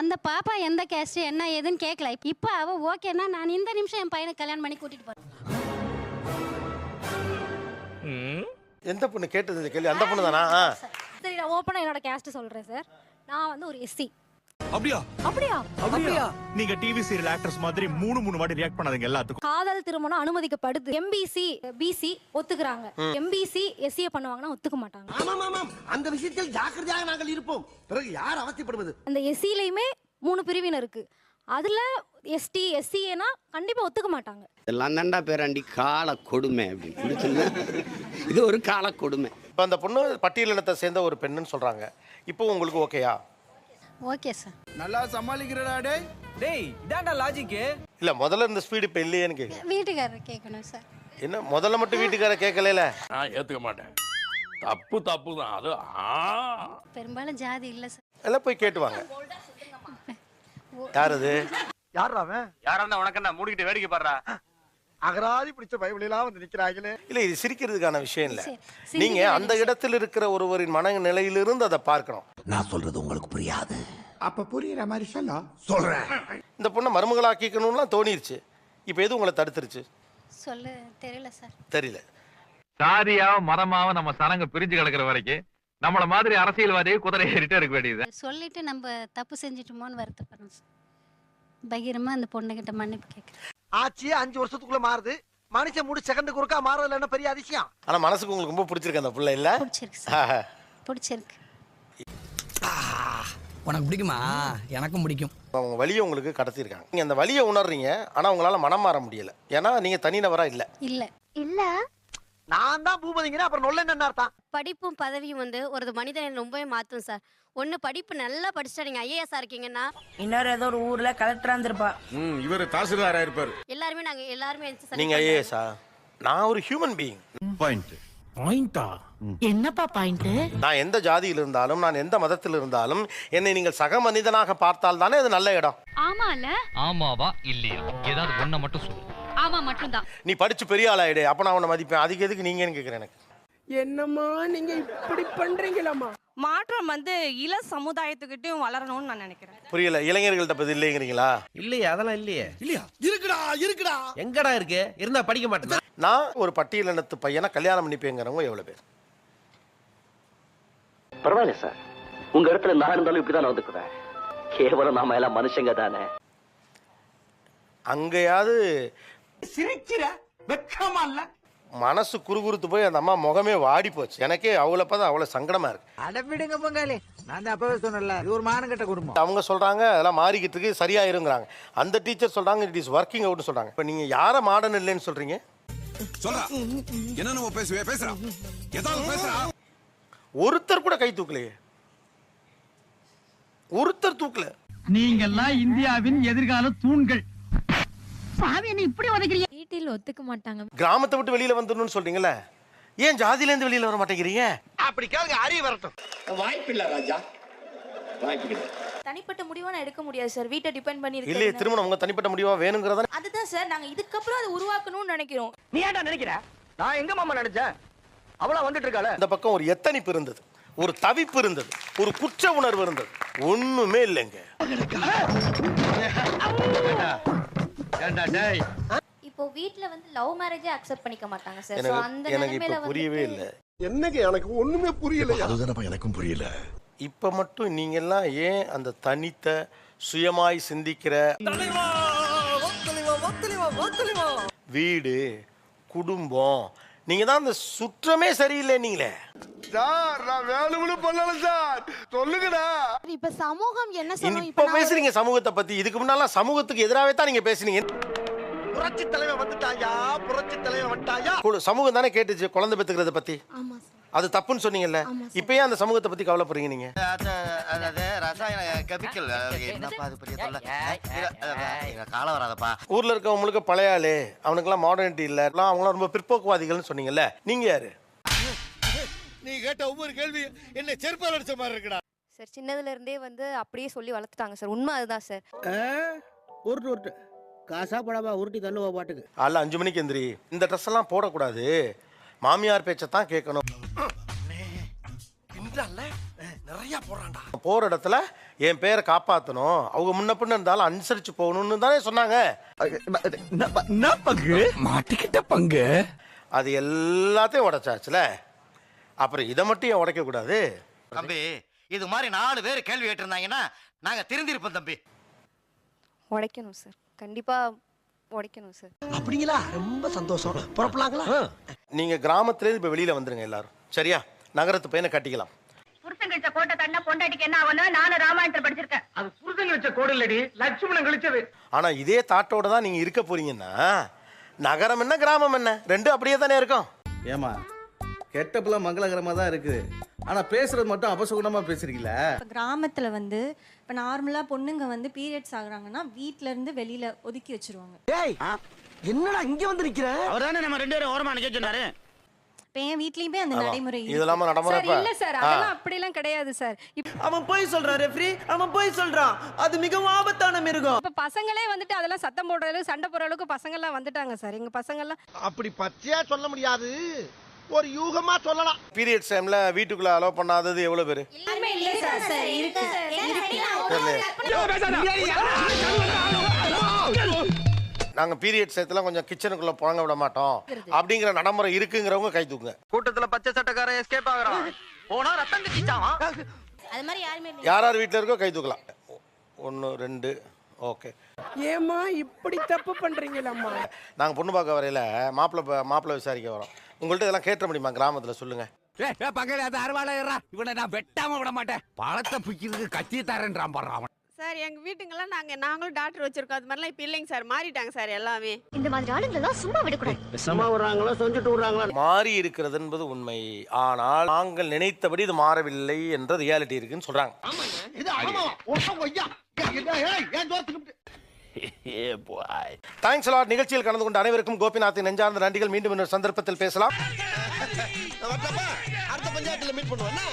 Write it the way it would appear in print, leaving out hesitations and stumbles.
அந்த பாப்பா எந்த கேஸ்ட் என்ன ஏதுன்னு கேட்கல. இப்போ அவ ஓகேன்னா நான் இந்த நிமிஷம் என் பையனை கல்யாணம் பண்ணி கூட்டிட்டு போறேன். எந்த பொண்ணு கேட்டது இந்த கேள்வி? அந்த பொண்ணு தானா? சரி, நான் ஓப்பனா என்னோட கேஸ்ட் சொல்றேன் சார். நான் வந்து ஒரு எஸ்சி. அப்படியா? அப்படியா? அப்படியா? நீங்க டிவி சீரியல் ஆக்ட்ரஸ் மாதிரி மூணு வாட்டி ரியாக்ட் பண்ணாதீங்க எல்லாத்துக்கும். காதல் திருமணம் அனுமதிக்கப்படுது. எம்பிசி பிசி ஒத்துக்குறாங்க. எம்பிசி எஸ்சியை பண்ணுவாங்கன்னா ஒத்துக்க மாட்டாங்க. ஆமாம் ஆமாம், அந்த விஷயத்தில் ஜாக்கிரதையாக நாங்கள் இருப்போம். பிறகு யார் அவசியப்படுவது? அந்த எஸ்சிலையுமே 3 பிரிவினர் இருக்கு. அதுல எஸ்டி எஸ்சிஏனா கண்டிப்பா ஒத்துக்க மாட்டாங்க. இதெல்லாம் தாண்டா பேராண்டி கால கொடுமை அப்படின்னு. இது ஒரு கால கொடுமை. இப்போ அந்த பொண்ணு பட்டியலினத்தை சேர்ந்த ஒரு பெண்ணுன்னு சொல்றாங்க. இப்போ உங்களுக்கு ஓகேயா? Okay sir. நல்லா சமாளிக்கிறடா டேய். டேய் இதான்டா லாஜிக். இல்ல முதல்ல இந்த ஸ்பீடு இப்போ இல்லையேன்னு கேட்குறேன். வீட்டுக்காரர் கேட்கணும் சார். என்ன முதல்ல மட்டும் வீட்டுக்கார கேட்கல? நான் ஏத்துக்க மாட்டேன். தப்பு தான் அது. பெரும்பாலும் ஜாதி இல்லை சார். எல்லாம் போய் கேட்டுவாங்க. யார் அது? யார் அவன்? யாரா இருந்தா உனக்கு என்ன மூடிக்கிட்டு வேடிக்கை பாடுறா? அகராதி பிடிச்ச பைபிளெல்லாம் வந்து நிக்கிறாங்களே. இல்ல இது சிரிக்கிறதுக்கான விஷயம் இல்ல. சரி, நீங்க அந்த இடத்தில் இருக்கிற ஒருவரின் மனநிலையிலிருந்து அதை பார்க்கணும். நான் சொல்றது உங்களுக்கு புரியாது. அப்ப புரியுற மாதிரி சொல்றேன். இந்த பொண்ணை மருமகளாக்கிக்கணும்லாம் தோணிருச்சு. இப்போ எது உங்களை தடுத்துருச்சு? சொல்ல தெரியல சார். தெரியல. சாதியாவ மதமாவ நம்ம சனங்க பிரிஞ்சு கிடக்குற வரைக்கும் நம்மள மாதிரி அரசியல்வாதியை குதிரை ஏறிட்டே இருக்க வேண்டியது. சொல்லிட்டு நம்ம தப்பு செஞ்சுட்டோமோன்னு வருத்தப்படுறோம் சார். பகிரமா அந்த பொண்ணுகிட்ட மன்னிப்பு கேட்குறேன். ஆச்சு 5 வருஷத்துக்குள்ள மாறுது. மனுஷன் முடி செகண்டுக்கு ஒருக்கா மாறதுல என்ன பெரிய அதிசயம்? ஆனா மனசுக்கு உங்களுக்கு ரொம்ப பிடிச்சிருக்கு அந்த புள்ள இல்ல? பிடிச்சிருக்கு சார். பிடிச்சிருக்கு. உனக்கு பிடிக்குமா? எனக்கும் பிடிக்கும். அவங்க வலியை உங்களுக்கு கடத்திருக்காங்க. நீங்க அந்த வலியை உணர்றீங்க. ஆனா உங்களால மனம் மாற முடியல. ஏன்னா நீங்க தனிநபரா இல்ல. இல்ல நான் தான் பூபதிங்கிறேன். அப்புறம் நொல்ல என்ன அர்த்தம்? படிப்பும் பதவியும் வந்து ஒரு மனிதனை ரொம்பவே மாற்றும் சார். ஒன்று படிப்பு நல்லா படிச்சுட்டா நீங்கள் ஐஏஎஸ்ஸாக இருக்கீங்கன்னா இன்னொரு ஏதோ ஒரு ஊர்ல கலெக்டரா இருந்திருப்பா. இவர் தாசில்தாரா இருப்பாரு. எல்லாருமே நீங்க ஐஏஎஸ்ஸா? நான் ஒரு ஹியூமன் பீயிங். பாயிண்டா? என்னப்பா பாயிண்ட்? நான் எந்த ஜாதியில் இருந்தாலும், நான் எந்த மதத்தில் இருந்தாலும், என்னை நீங்கள் சக மனிதனாக பார்த்தால் தானே அது நல்ல இடம். ஆமால. ஆமாவா இல்லையா? ஏதாவது ஒண்ண மட்டும் சொல்லு. ஆமா மட்டும்தான். நீ படிச்சு பெரிய ஆளாயிடு, அப்ப நான் உன்னை மதிப்பேன். அதுக்கு எதுக்கு நீங்கன்னு கேட்குறேன். எனக்கு என்னம்மா நீங்க இப்படி பண்றீங்களாமா? மாற்றம் வந்து இள சமுதாயத்துக்கிட்டையும் வளரணும்னு நான் நினைக்கிறேன். புரியல. இளைஞர்கள்ட்ட பத்தி இல்லைங்கிறீங்களா? இல்லையா? அதெல்லாம் இல்லையே. இல்லையா? இருக்குடா. எங்கடா இருக்கு? இருந்தா படிக்க மாட்டேன். நான் ஒரு பட்டியலினத்து பையனை கல்யாணம் பண்ணிப்பேங்கிறவங்க எவ்வளவு பேர்? பரவாயில்ல சார், உங்க இடத்துல நான் இருந்தாலும் இப்படிதான் நடந்துக்குவேன். கேவலம் நாம எல்லாம் மனுஷங்க தானே. அங்கேயாவது சிரிக்கிற வெக்கமா இல்ல? மனசு குறுகுறுத்து போய் அந்த அம்மா முகமே வாடி போச்சு. எனக்கே அவளை பார்த்தா அவ்வளவு சங்கடமா இருக்கு. அடவிடுங்க பொங்காலி. நான் அப்பவே சொன்னல, இது ஒரு மானங்கட்ட குடும்பம். அவங்க சொல்றாங்க அதெல்லாம் மாறிக்கிட்டு இருக்கு, சரியாயிருங்கிறாங்க. அந்த டீச்சர் சொல்றாங்க இட் இஸ் ஒர்க்கிங் அவுட்னு சொல்றாங்க. இப்போ நீங்க யாரை மாடர்ன் இல்லைன்னு சொல்றீங்க? சொல்றா. என்ன நம்ம பேசுறா? ஏதாவது பேசுறா? ஒருத்தர் கூட கை தூக்கலையே. ஒருத்தர் தூக்கல. நீங்கெல்லாம் இந்தியாவின் எதிர்கால தூண்கள். வீட்டில் ஒத்துக்க மாட்டாங்க. கிராமத்தை விட்டு வெளியில வந்துடணும்னு சொல்றீங்கல்ல, ஏன் ஜாதியில இருந்து வெளியில வர மாட்டேங்கிறீங்க? அப்படி கேளுங்க, அறிய வரட்டும். வாய்ப்பில்லை ராஜா, வாய்ப்பில்லை. தனிப்பட்ட முடிவா நான் எடுக்க முடியாது சார். வீட்டை டிபெண்ட் பண்ணி இல்லையே, திருமணம் உங்க தனிப்பட்ட முடிவா வேணுங்கிறதா? அதுதான் சார் நாங்க இதுக்கப்புறம் அதை உருவாக்கணும்னு நினைக்கிறோம். நீ ஏன்டா நினைக்கிற? நான் எங்க மாமா நினைச்சேன்? அவளா வந்துட்டு இருக்காள. இந்த பக்கம் ஒரு எத்தனிப்பு இருந்தது, ஒரு தவிப்பு இருந்தது, ஒரு குற்ற உணர்வு இருந்தது. ஒண்ணுமே இல்லைங்க. இப்போ வீட்ல வந்து லவ் மேரேஜே அக்செப்ட் பண்ணிக்க மாட்டாங்க சார். சோ அந்த எனக்கு நிலைமையில இப்ப புரியவே இல்லை. என்னங்க எனக்கு ஒண்ணுமே புரியல. அதுதானப்பா எனக்கும் புரியல. இப்ப மட்டும் நீங்க எல்லாம் ஏன் அந்த தனித்த சுயமாய் சிந்திக்கிற வீடு குடும்பம், நீங்க தான் அந்த சுற்றமே சரியில்லை. நீங்களே சார் நான் வேணும்னு பண்ணல சார், சொல்லுங்கடா. இப்ப சமூகம் என்ன சொல்லும்? இப்ப பேசுறீங்க சமூகத்தை பத்தி. இதுக்கு முன்னால சமூகத்துக்கு எதிராகவே தான் நீங்க பேசுனீங்க. புரட்சி தலைவன் வந்துட்டாயா, புரட்சி தலைவன் வந்துட்டாயா. சமூகம் தானே கேட்டுச்சு குழந்தை பெத்துக்கிறத பத்தி. ஆமா சார். அது தப்புன்னு சொன்னீங்கல்ல, இப்பயே அந்த சமூகத்தை பத்தி கவலைப்படுறீங்க நீங்க. ரசாயன கெமிக்கல் என்னப்பா அது பெரிய தொல்லை. காலம் வராதப்பா. ஊர்ல இருக்க உங்களுக்கு பழைய ஆளு, அவனுக்கெல்லாம் மாடர்னிட்டி இல்ல, அவங்களாம் ரொம்ப பிற்போக்குவாதிகள்னு சொன்னீங்கல்ல, நீங்க யாரு? நீ கேட்ட ஒவ்வொரு கேள்வி என்ன செருப்பால் அடிச்ச மாதிரி இருக்குடா சார். சின்னதுல இருந்தே வந்து அப்படியே சொல்லி வளர்த்துட்டாங்க சார். உண்மை அதுதான் சார். உருட்டு காசா படாபா உருட்டி தள்ளுவா பாட்டுக்கு. அல்ல 5 மணிக்கு எந்திரி. இந்த ட்ரெஸ் எல்லாம் போடக்கூடாது, மாமியார் பேச்சத்தான் கேட்கணும். நிறைய போறான்டா. போற இடத்துல என் பேரை காப்பாற்றணும், அவங்க முன்ன பின்ன இருந்தாலும் அனுசரித்து போகணும்னு தானே சொன்னாங்க. மாட்டிக்கிட்ட பங்கு அது எல்லாத்தையும் உடைச்சாச்சுல, அப்புறம் இதை மட்டும் ஏன் உடைக்கக்கூடாது? தம்பி இது மாதிரி 4 பேர் கேள்வி கேட்டிருந்தாங்கன்னா நாங்க திருந்திருப்போம் தம்பி. உடைக்கணும் சார், கண்டிப்பா உடைக்கணும் சார். அப்படிங்களா? ரொம்ப சந்தோஷம். புறப்படலாங்களா? நீங்கள் கிராமத்துலேருந்து இப்போ வெளியில் வந்துருங்க எல்லாரும், சரியா? நகரத்து பையனை கட்டிக்கலாம். புருஷன் கழிச்ச கோட்டை தண்ணா பொண்டாட்டிக்கு என்ன ஆகணும்? நானும் ராமாயணத்தில் படிச்சிருக்கேன். அது புருஷன் கழிச்ச கோடு இல்லடி, லட்சுமணன் கழிச்சது. ஆனால் இதே தாட்டோட தான் நீங்கள் இருக்க போறீங்கன்னா நகரம் என்ன கிராமம் என்ன ரெண்டும் அப்படியே தானே இருக்கும். ஏமா கெட்டப்பெல்லாம் மங்களகரமாக தான் இருக்குது, ஆனால் பேசுறது மட்டும் அபசகுணமாக பேசுறீங்களா? கிராமத்துல வந்து இப்ப நார்மலா பொண்ணுங்க வந்து பீரியட்ஸ் ஆகுறாங்கன்னா வீட்ல இருந்து வெளியில ஒதுக்கி வச்சிருவாங்க. ஏய் என்னடா இங்க வந்து நிக்கிற? அவர்தானே நம்ம 2 பேரும் ஓரமா நிக்க சொன்னாரு. இப்ப என் வீட்லயுமே அந்த நடைமுறை இருக்கு. இதெல்லாம் நடைமுறைப்பா? இல்ல சார், அதெல்லாம் அப்படிலாம் கிடையாது சார். அவன் போய் சொல்றான் ரெஃப்ரி, அவன் போய் சொல்றான். அது மிகவும் ஆபத்தான மிருகம். இப்ப பசங்களே வந்துட்டு அதெல்லாம் சத்தம் போடுற அளவுக்கு சண்டை போடுற அளவுக்கு பசங்க எல்லாம் வந்துட்டாங்க சார். எங்க பசங்க எல்லாம் அப்படி பச்சையா சொல்ல முடியாது, ஒரு யூகமா சொல்லலாம். பீரியட்ஸ் டைமில் வீட்டுக்குள்ளே அலோவ் பண்ணாதது எவ்வளோ பேர்? நாங்கள் பீரியட்ஸ் டயத்தில் கொஞ்சம் கிச்சனுக்குள்ளே புழங்க விட மாட்டோம் அப்படிங்கிற நடைமுறை இருக்குங்கிறவங்க கை தூக்குங்க. கூட்டத்துல பச்சை சட்டக்காரன் எஸ்கேப் ஆகுறான், போனா ரத்தம் கட்டிச்சான். அது மாதிரி யாருமே இல்லை. யார் யார் வீட்டில் இருக்கோ கை தூக்கலாம். 1 2 ஓகே. ஏமா இப்படி தப்பு பண்றீங்களம்மா? நாங்கள் பொண்ணு பார்க்க வரையில் மாப்பிள்ளை விசாரிக்க வரோம். உங்கள்கிட்ட இதெல்லாம் கேட்ட முடியுமா கிராமத்தில்? சொல்லுங்கள். பங்காளி அருவாளையரா, இவனை நான் வெட்டாம விட மாட்டேன். பழத்தை பிக்கிறதுக்கு கத்தி தரேன்றான் பாரு அவன். சார் எங்க வீட்டுங்கெல்லாம் நாங்களும் டாக்டர் வச்சிருக்கோம். அது மாதிரிலாம் இப்ப இல்லைங்க சார், மாறிட்டாங்க சார் எல்லாமே. இந்த மாதிரி ஆளுங்களெல்லாம் சும்மா விடக்கூடாது. சும்மா விடுறாங்களா, செஞ்சுட்டு விடுறாங்களா? மாறி இருக்கிறது என்பது உண்மை, ஆனால் நாங்கள் நினைத்தபடி இது மாறவில்லை என்ற ரியாலிட்டி இருக்குன்னு சொல்றாங்க. Thanks a lot. நிகழ்ச்சியில் கலந்து கொண்ட அனைவருக்கும் கோபிநாத்தின் நெஞ்சார்ந்த நன்றிகள். மீண்டும் இன்னொரு சந்தர்ப்பத்தில் பேசலாம். அடுத்த பஞ்சாயத்துல மீட் பண்ணுவோம்.